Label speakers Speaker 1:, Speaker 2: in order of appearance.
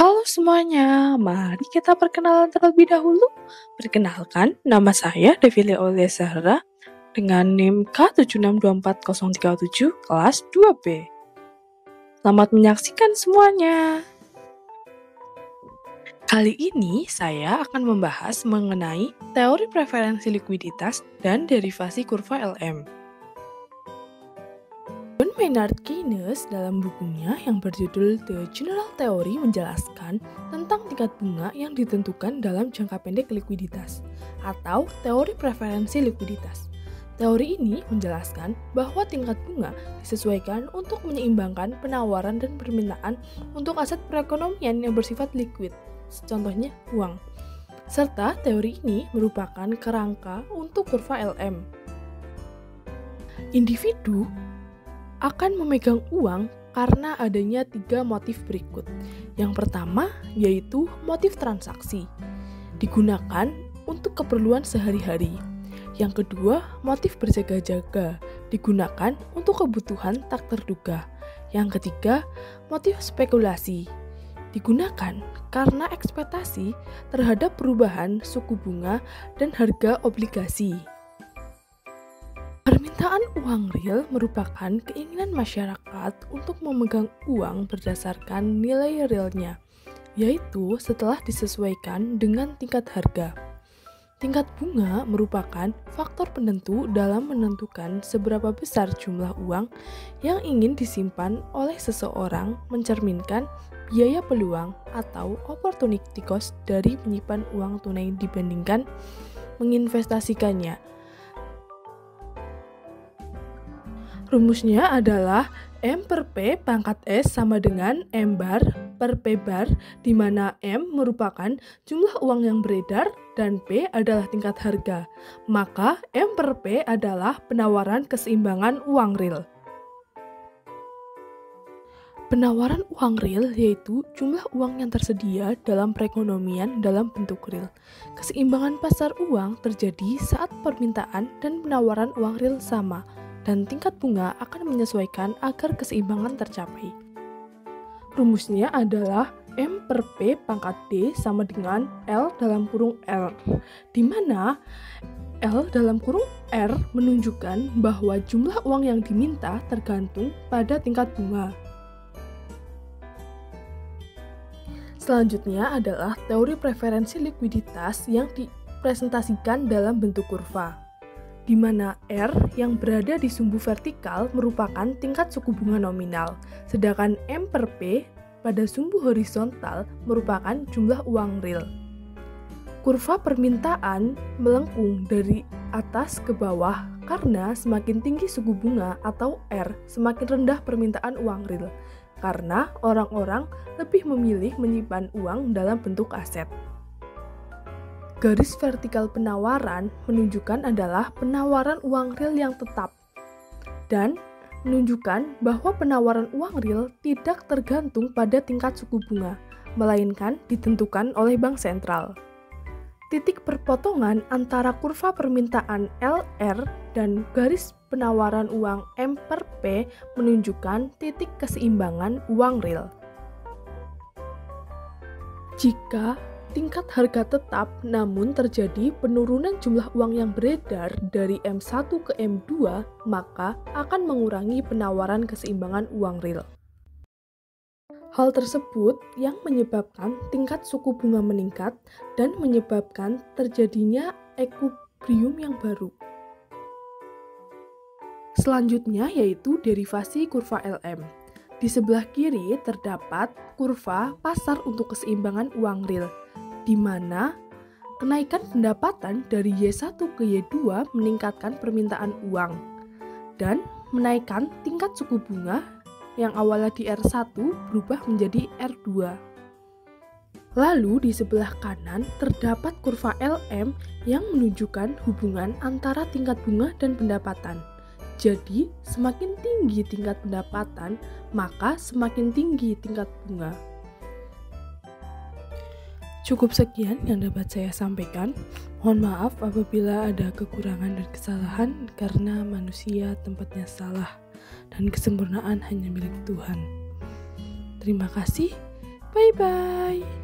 Speaker 1: Halo semuanya, mari kita perkenalan terlebih dahulu. Perkenalkan, nama saya Devili Aulia Zahra dengan NIM K762437 kelas 2B. Selamat menyaksikan semuanya. Kali ini saya akan membahas mengenai teori preferensi likuiditas dan derivasi kurva LM. John Maynard Keynes dalam bukunya yang berjudul The General Theory menjelaskan tentang tingkat bunga yang ditentukan dalam jangka pendek likuiditas atau teori preferensi likuiditas. Teori ini menjelaskan bahwa tingkat bunga disesuaikan untuk menyeimbangkan penawaran dan permintaan untuk aset perekonomian yang bersifat liquid, contohnya uang. Serta teori ini merupakan kerangka untuk kurva LM. Individu akan memegang uang karena adanya 3 motif berikut. Yang pertama yaitu motif transaksi, digunakan untuk keperluan sehari-hari. Yang kedua, motif berjaga-jaga, digunakan untuk kebutuhan tak terduga. Yang ketiga, motif spekulasi, digunakan karena ekspektasi terhadap perubahan suku bunga dan harga obligasi. Permintaan uang real merupakan keinginan masyarakat untuk memegang uang berdasarkan nilai realnya, yaitu setelah disesuaikan dengan tingkat harga. Tingkat bunga merupakan faktor penentu dalam menentukan seberapa besar jumlah uang yang ingin disimpan oleh seseorang, mencerminkan biaya peluang atau opportunity cost dari menyimpan uang tunai dibandingkan menginvestasikannya. Rumusnya adalah M per P pangkat S sama dengan M bar per P bar, di mana M merupakan jumlah uang yang beredar dan P adalah tingkat harga. Maka M per P adalah penawaran keseimbangan uang real. Penawaran uang real yaitu jumlah uang yang tersedia dalam perekonomian dalam bentuk real. Keseimbangan pasar uang terjadi saat permintaan dan penawaran uang real sama, dan tingkat bunga akan menyesuaikan agar keseimbangan tercapai. Rumusnya adalah M per P pangkat D sama dengan L dalam kurung R, di mana L dalam kurung R menunjukkan bahwa jumlah uang yang diminta tergantung pada tingkat bunga. Selanjutnya adalah teori preferensi likuiditas yang dipresentasikan dalam bentuk kurva, di mana R yang berada di sumbu vertikal merupakan tingkat suku bunga nominal, sedangkan M per P pada sumbu horizontal merupakan jumlah uang real. Kurva permintaan melengkung dari atas ke bawah karena semakin tinggi suku bunga atau R, semakin rendah permintaan uang real, karena orang-orang lebih memilih menyimpan uang dalam bentuk aset. Garis vertikal penawaran menunjukkan adalah penawaran uang real yang tetap dan menunjukkan bahwa penawaran uang real tidak tergantung pada tingkat suku bunga, melainkan ditentukan oleh bank sentral. Titik perpotongan antara kurva permintaan LR dan garis penawaran uang M per P menunjukkan titik keseimbangan uang real. Jika tingkat harga tetap, namun terjadi penurunan jumlah uang yang beredar dari M1 ke M2, maka akan mengurangi penawaran keseimbangan uang real. Hal tersebut yang menyebabkan tingkat suku bunga meningkat dan menyebabkan terjadinya ekuilibrium yang baru. Selanjutnya yaitu derivasi kurva LM. Di sebelah kiri terdapat kurva pasar untuk keseimbangan uang real, di mana kenaikan pendapatan dari Y1 ke Y2 meningkatkan permintaan uang dan menaikkan tingkat suku bunga yang awalnya di R1 berubah menjadi R2. Lalu di sebelah kanan terdapat kurva LM yang menunjukkan hubungan antara tingkat bunga dan pendapatan. Jadi, semakin tinggi tingkat pendapatan, maka semakin tinggi tingkat bunga. Cukup sekian yang dapat saya sampaikan. Mohon maaf apabila ada kekurangan dan kesalahan, karena manusia tempatnya salah dan kesempurnaan hanya milik Tuhan. Terima kasih. Bye-bye.